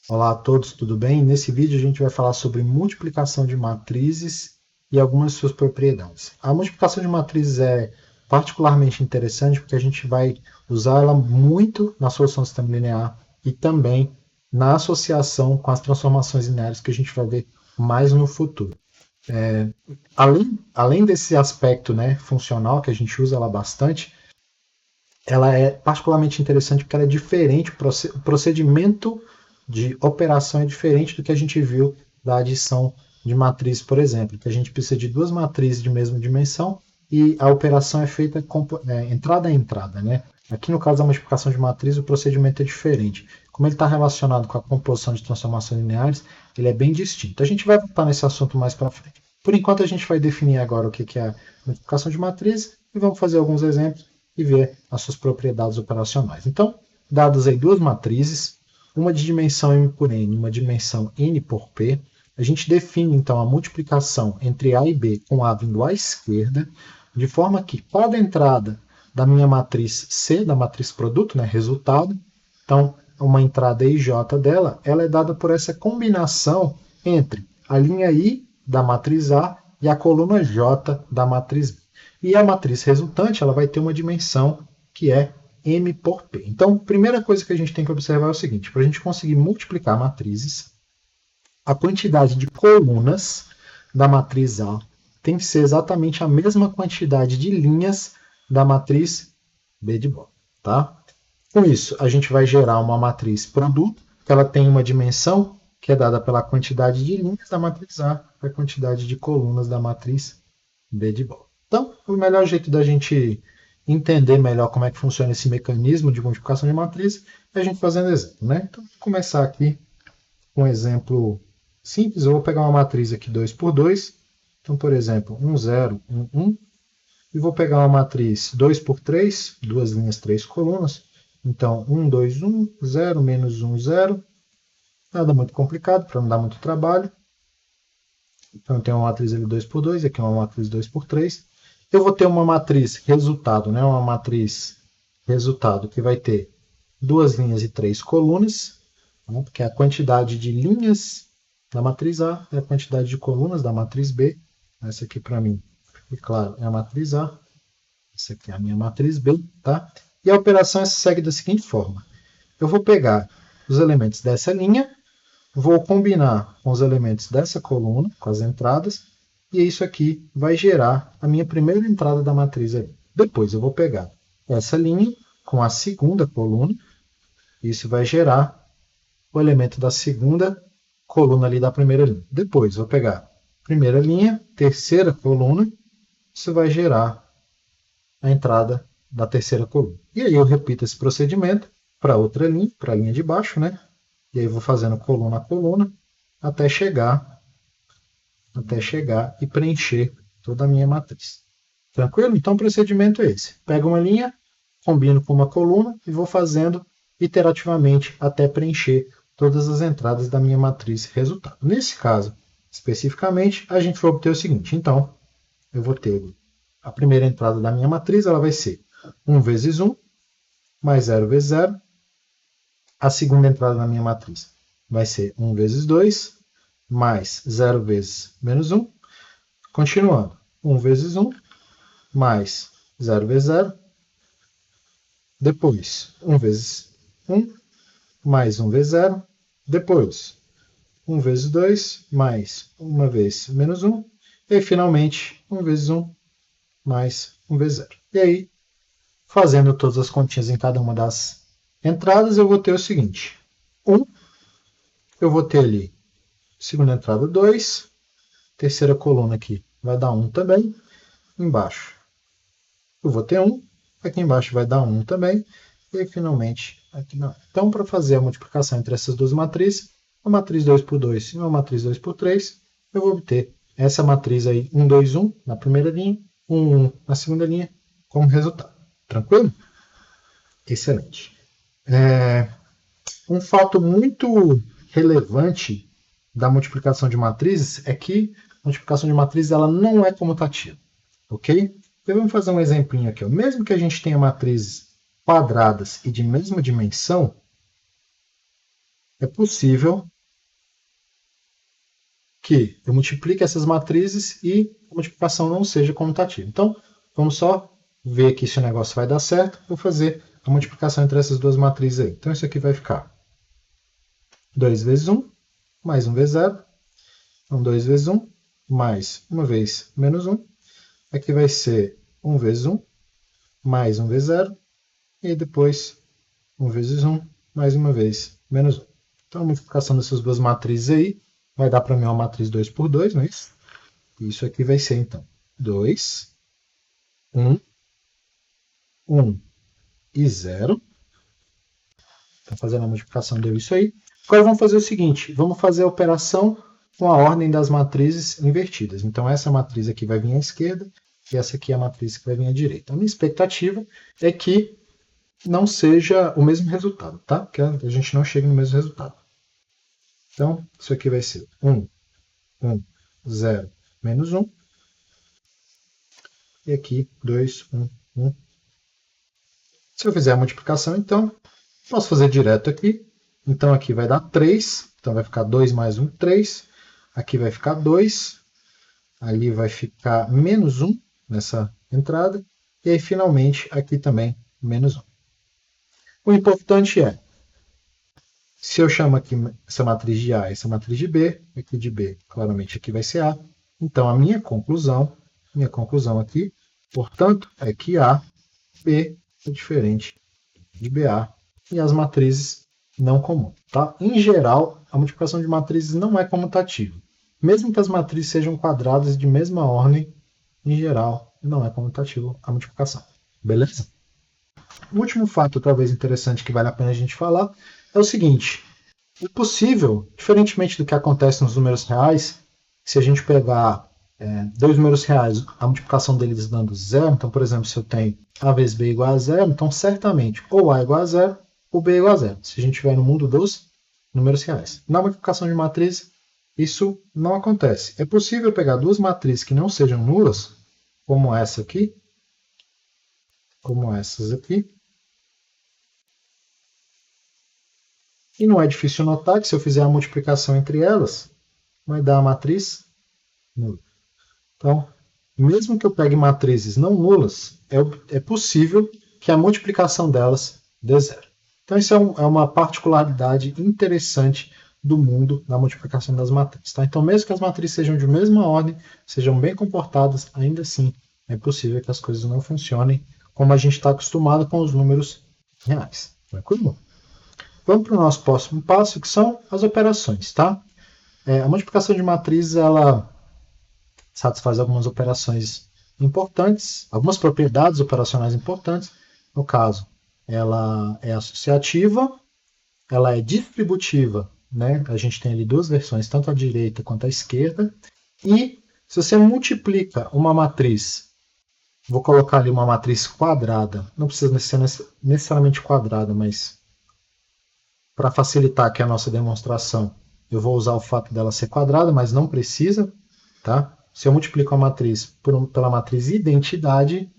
Olá a todos, tudo bem? Nesse vídeo a gente vai falar sobre multiplicação de matrizes e algumas de suas propriedades. A multiplicação de matrizes é particularmente interessante porque a gente vai usar ela muito na solução do sistema linear e também na associação com as transformações lineares que a gente vai ver mais no futuro. Além desse aspecto, né, funcional, que a gente usa ela bastante, ela é particularmente interessante porque ela é diferente, o procedimento de operação é diferente do que a gente viu da adição de matrizes, por exemplo, que a gente precisa de duas matrizes de mesma dimensão e a operação é feita entrada a entrada, né? Aqui no caso da multiplicação de matriz, o procedimento é diferente. Como ele está relacionado com a composição de transformações lineares, ele é bem distinto. A gente vai voltar nesse assunto mais para frente. Por enquanto, a gente vai definir agora o que é a multiplicação de matriz e vamos fazer alguns exemplos e ver as suas propriedades operacionais. Então, dadas aí duas matrizes, uma de dimensão m por n e uma dimensão n por p, a gente define então a multiplicação entre A e B com A vindo à esquerda, de forma que cada entrada da minha matriz C, da matriz produto, né, resultado, então uma entrada IJ dela, ela é dada por essa combinação entre a linha I da matriz A e a coluna J da matriz B. E a matriz resultante ela vai ter uma dimensão que é m por p. Então, a primeira coisa que a gente tem que observar é o seguinte: para a gente conseguir multiplicar matrizes, a quantidade de colunas da matriz A tem que ser exatamente a mesma quantidade de linhas da matriz B de bola. Tá? Com isso, a gente vai gerar uma matriz produto, que ela tem uma dimensão que é dada pela quantidade de linhas da matriz A, a quantidade de colunas da matriz B de bola. Então, o melhor jeito da gente entender melhor como é que funciona esse mecanismo de multiplicação de matriz é a gente fazendo exemplo. Né? Então, vou começar aqui com um exemplo simples. Eu vou pegar uma matriz aqui 2 por 2. Então, por exemplo, 1, 0, 1, 1. E vou pegar uma matriz 2 por 3, duas linhas, três colunas. Então, 1, 2, 1, 0, menos 1, 0. Nada muito complicado, para não dar muito trabalho. Então, eu tenho uma matriz ali 2 por 2, aqui uma matriz 2 por 3. Eu vou ter uma matriz resultado, né? Uma matriz resultado que vai ter duas linhas e três colunas, né? Porque a quantidade de linhas da matriz A é a quantidade de colunas da matriz B. Essa aqui, para mim, e claro, é a matriz A. Essa aqui é a minha matriz B, tá? E a operação se segue da seguinte forma. Eu vou pegar os elementos dessa linha, vou combinar com os elementos dessa coluna, com as entradas, e isso aqui vai gerar a minha primeira entrada da matriz ali. Depois eu vou pegar essa linha com a segunda coluna, isso vai gerar o elemento da segunda coluna ali da primeira linha. Depois eu vou pegar primeira linha, terceira coluna, isso vai gerar a entrada da terceira coluna. E aí eu repito esse procedimento para outra linha, para a linha de baixo, né? E aí eu vou fazendo coluna a coluna até chegar e preencher toda a minha matriz. Tranquilo? Então o procedimento é esse. Pego uma linha, combino com uma coluna e vou fazendo iterativamente até preencher todas as entradas da minha matriz resultado. Nesse caso, especificamente, a gente vai obter o seguinte. Então, eu vou ter a primeira entrada da minha matriz, ela vai ser 1 vezes 1, mais 0 vezes 0. A segunda entrada da minha matriz vai ser 1 vezes 2, mais 0 vezes menos 1. Continuando, 1 vezes 1, mais 0 vezes 0. Depois, 1 vezes 1, mais 1 vezes 0. Depois, 1 vezes 2, mais 1 vez menos 1. E finalmente, 1 vezes 1, mais 1 vezes 0. E aí, fazendo todas as continhas em cada uma das entradas, eu vou ter o seguinte. 1, eu vou ter ali, segunda entrada 2, terceira coluna aqui vai dar 1 também, embaixo eu vou ter 1, aqui embaixo vai dar 1 também, e finalmente aqui não. Então, para fazer a multiplicação entre essas duas matrizes, uma matriz 2 por 2 e uma matriz 2 por 3, eu vou obter essa matriz aí 1, 2, 1 na primeira linha, 1, 1 na segunda linha, como resultado. Tranquilo? Excelente. Um fato muito relevante da multiplicação de matrizes é que a multiplicação de matrizes ela não é comutativa, ok? Então vamos fazer um exemplinho aqui. Ó. Mesmo que a gente tenha matrizes quadradas e de mesma dimensão, é possível que eu multiplique essas matrizes e a multiplicação não seja comutativa. Então, vamos só ver aqui se o negócio vai dar certo. Vou fazer a multiplicação entre essas duas matrizes aí. Então, isso aqui vai ficar 2 vezes 1, mais 1 vezes 0. Então, 2 vezes 1, mais 1 vez menos 1. Aqui vai ser 1 vezes 1, mais 1 vezes 0. E depois 1 vezes 1, mais 1 vez menos 1. Então, a multiplicação dessas duas matrizes aí vai dar para mim uma matriz 2 por 2, não é isso? Isso aqui vai ser, então, 2, 1, 1 e 0. Está fazendo a multiplicação, deu isso aí. Agora vamos fazer o seguinte, vamos fazer a operação com a ordem das matrizes invertidas. Então, essa matriz aqui vai vir à esquerda e essa aqui é a matriz que vai vir à direita. A minha expectativa é que não seja o mesmo resultado, tá? Que a gente não chegue no mesmo resultado. Então, isso aqui vai ser 1, 1, 0, menos 1. E aqui 2, 1, 1. Se eu fizer a multiplicação, então, posso fazer direto aqui. Então, aqui vai dar 3. Então, vai ficar 2 mais 1, 3. Aqui vai ficar 2. Ali vai ficar menos 1 nessa entrada. E aí, finalmente, aqui também menos 1. O importante é, se eu chamo aqui essa matriz de A e essa matriz de B, aqui de B, claramente aqui vai ser A. Então, a minha conclusão aqui, portanto, é que A, B é diferente de BA e as matrizes não comuns. Tá? Em geral, a multiplicação de matrizes não é comutativa. Mesmo que as matrizes sejam quadradas de mesma ordem, em geral, não é comutativo a multiplicação. Beleza? O último fato, talvez interessante, que vale a pena a gente falar, é o seguinte. É possível, diferentemente do que acontece nos números reais, se a gente pegar dois números reais, a multiplicação deles dando zero, então, por exemplo, se eu tenho A vezes B igual a zero, então, certamente, ou A igual a zero, ou B igual a zero, se a gente estiver no mundo dos números reais. Na multiplicação de matrizes, isso não acontece. É possível pegar duas matrizes que não sejam nulas, como essa aqui, como essas aqui, e não é difícil notar que se eu fizer a multiplicação entre elas, vai dar a matriz nula. Então, mesmo que eu pegue matrizes não nulas, é possível que a multiplicação delas dê zero. Então, isso é uma particularidade interessante do mundo da multiplicação das matrizes. Tá? Então, mesmo que as matrizes sejam de mesma ordem, sejam bem comportadas, ainda assim é possível que as coisas não funcionem como a gente está acostumado com os números reais. Tranquilo? Vamos para o nosso próximo passo, que são as operações. Tá? A multiplicação de matrizes, ela satisfaz algumas operações importantes, algumas propriedades operacionais importantes. No caso, ela é associativa, ela é distributiva, né? A gente tem ali duas versões, tanto a direita quanto a esquerda. E se você multiplica uma matriz, vou colocar ali uma matriz quadrada, não precisa ser necessariamente quadrada, mas para facilitar aqui a nossa demonstração, eu vou usar o fato dela ser quadrada, mas não precisa, tá? Se eu multiplico a matriz pela matriz identidade,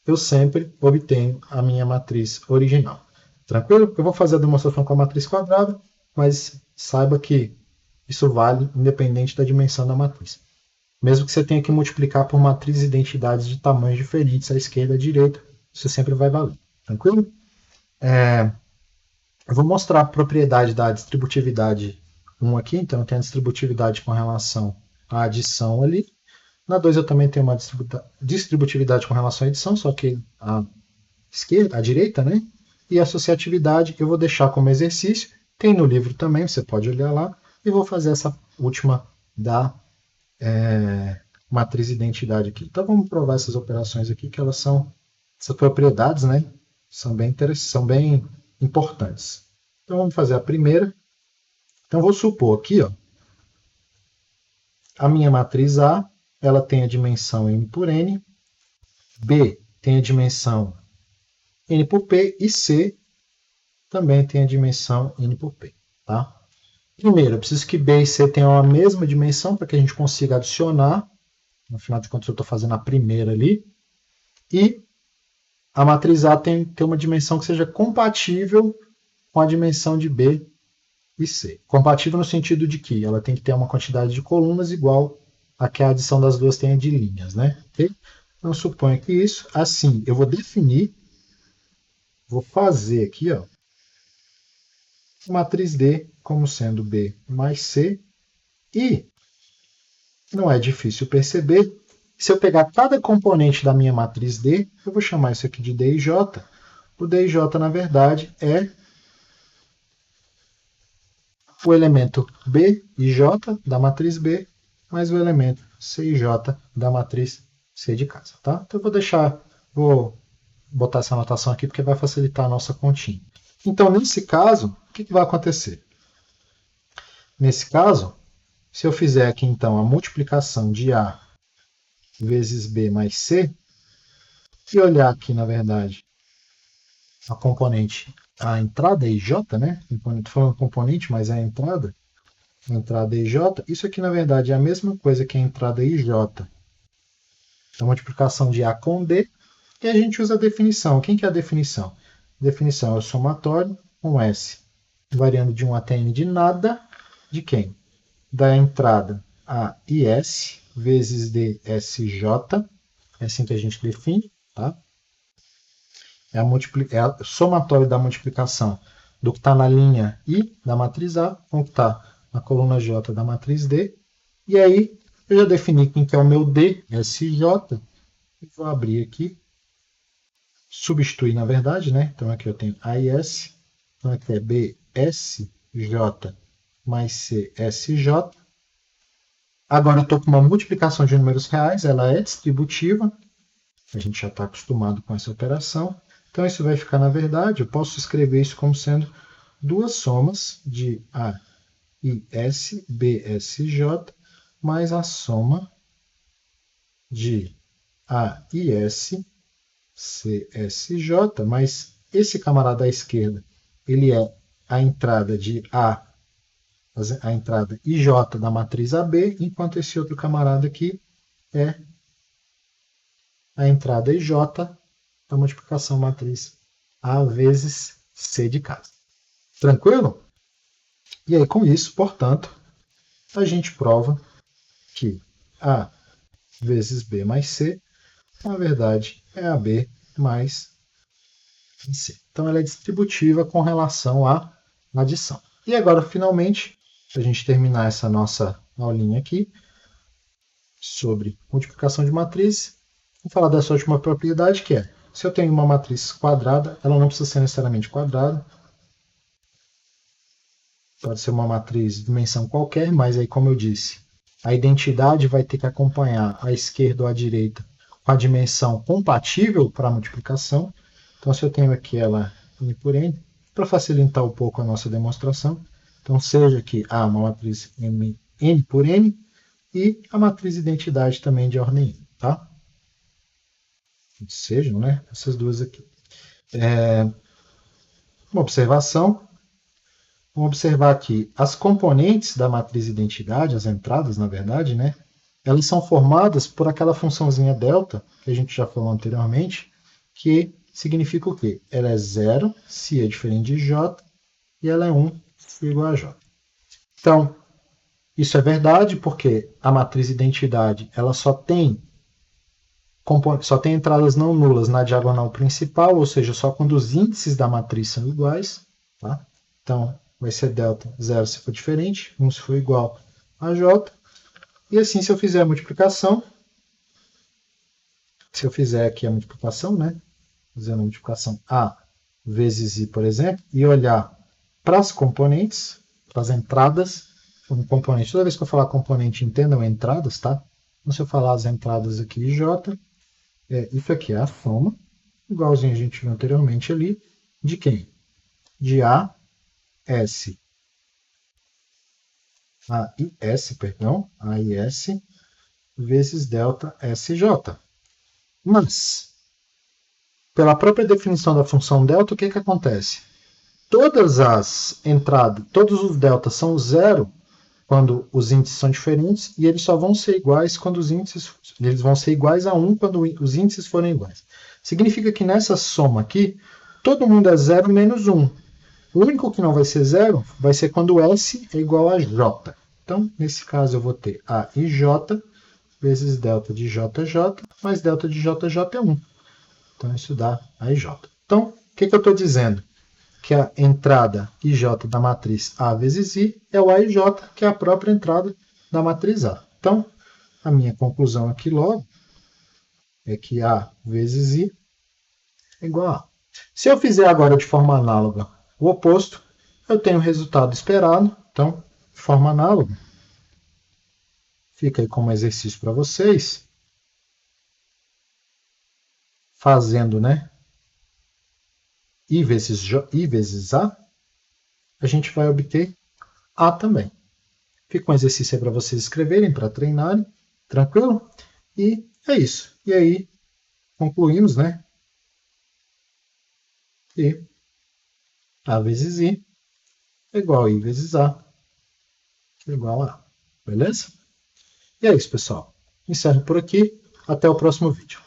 eu sempre obtenho a minha matriz original. Tranquilo? Eu vou fazer a demonstração com a matriz quadrada, mas saiba que isso vale independente da dimensão da matriz. Mesmo que você tenha que multiplicar por matrizes identidades de tamanhos diferentes, à esquerda e à direita, isso sempre vai valer. Tranquilo? Eu vou mostrar a propriedade da distributividade 1 aqui, então eu tenho a distributividade com relação à adição ali. Na 2 eu também tenho uma distributividade com relação à edição, só que à direita, né? E a associatividade eu vou deixar como exercício. Tem no livro também, você pode olhar lá. E vou fazer essa última da matriz identidade aqui. Então vamos provar essas operações aqui, que elas são, essas propriedades, né? São bem interessantes, são bem importantes. Então vamos fazer a primeira. Então vou supor aqui, ó, a minha matriz A, ela tem a dimensão n por n, B tem a dimensão n por p e C também tem a dimensão n por p. Tá? Primeiro, eu preciso que B e C tenham a mesma dimensão para que a gente consiga adicionar. No final de contas, eu estou fazendo a primeira ali. E a matriz A tem uma dimensão que seja compatível com a dimensão de B e C. Compatível no sentido de que ela tem que ter uma quantidade de colunas igual a que a adição das duas tenha de linhas, né? Okay? Então, suponho que isso, assim, eu vou definir, vou fazer aqui, ó, matriz D como sendo B mais C, e não é difícil perceber, se eu pegar cada componente da minha matriz D, eu vou chamar isso aqui de D e J. O D e J, na verdade, é o elemento B e J da matriz B, mais o elemento C e J da matriz C de casa. Tá? Então eu vou botar essa anotação aqui porque vai facilitar a nossa continha. Então, nesse caso, o que vai acontecer? Nesse caso, se eu fizer aqui então a multiplicação de A vezes B mais C, e olhar aqui, na verdade, a componente, a entrada EJ, né? Estou falando componente, mas é a entrada EJ. Isso aqui, na verdade, é a mesma coisa que a entrada IJ. A multiplicação de A com D, e a gente usa a definição. Quem que é a definição? A definição é o somatório com S, variando de 1 até N de nada, de quem? Da entrada A e S, vezes D, S, J. É assim que a gente define, tá? É o somatório da multiplicação do que está na linha I da matriz A com o que está na coluna J da matriz D. E aí, eu já defini quem que é o meu D, SJ. E vou abrir aqui. Substituir, na verdade, né? Então aqui eu tenho A e S. Então aqui é BSJ mais CSJ. Agora eu estou com uma multiplicação de números reais, ela é distributiva. A gente já está acostumado com essa operação. Então, isso vai ficar, na verdade, eu posso escrever isso como sendo duas somas de A e S, BSJ, mais a soma de A e S, CSJ, mas esse camarada à esquerda, ele é a entrada de a entrada IJ da matriz AB, enquanto esse outro camarada aqui é a entrada IJ da multiplicação matriz A vezes C de casa. Tranquilo? E aí, com isso, portanto, a gente prova que A vezes B mais C, na verdade, é AB mais C. Então, ela é distributiva com relação à adição. E agora, finalmente, para a gente terminar essa nossa aulinha aqui sobre multiplicação de matrizes, vou falar dessa última propriedade, que é, se eu tenho uma matriz quadrada, ela não precisa ser necessariamente quadrada. Pode ser uma matriz de dimensão qualquer, mas aí, como eu disse, a identidade vai ter que acompanhar à esquerda ou à direita com a dimensão compatível para a multiplicação. Então, se eu tenho aqui ela N por N, para facilitar um pouco a nossa demonstração, então seja que A uma matriz N por N e a matriz identidade também de ordem N, tá? Sejam, né? Essas duas aqui. Uma observação. Vamos observar que as componentes da matriz identidade, as entradas, na verdade, né? Elas são formadas por aquela funçãozinha delta, que a gente já falou anteriormente, que significa o quê? Ela é 0 se é diferente de j, e ela é 1 se é igual a j. Então, isso é verdade porque a matriz identidade ela só tem entradas não nulas na diagonal principal, ou seja, só quando os índices da matriz são iguais. Tá? Então, vai ser delta 0 se for diferente, 1 se for igual a j. E assim, se eu fizer a multiplicação, se eu fizer aqui a multiplicação, né? Fazendo a multiplicação A vezes I, por exemplo, e olhar para as componentes, para as entradas, um componente, toda vez que eu falar componente, entendam entradas, tá? Então, se eu falar as entradas aqui J, isso aqui é a soma, igualzinho a gente viu anteriormente ali, de quem? De A, S, A e S, vezes delta SJ. Mas, pela própria definição da função delta, o que acontece? Todas as entradas, todos os deltas são zero quando os índices são diferentes, e eles só vão ser iguais quando eles vão ser iguais a 1 quando os índices forem iguais. Significa que nessa soma aqui, todo mundo é 0 menos 1. O único que não vai ser zero vai ser quando S é igual a J. Então, nesse caso, eu vou ter A e J vezes delta de JJ mais delta de JJ é 1. Então, isso dá AIJ. Então, o que eu estou dizendo? Que a entrada IJ da matriz A vezes I é o AIJ, que é a própria entrada da matriz A. Então, a minha conclusão aqui logo é que A vezes I é igual a A. Se eu fizer agora de forma análoga o oposto, eu tenho o resultado esperado. Então, de forma análoga, fica aí como exercício para vocês, fazendo, né, I vezes a gente vai obter A também. Fica um exercício aí para vocês escreverem, para treinarem, tranquilo? E é isso. E aí, concluímos, né? E A vezes I é igual a I vezes A, que é igual a A. Beleza? E é isso, pessoal. Encerro por aqui. Até o próximo vídeo.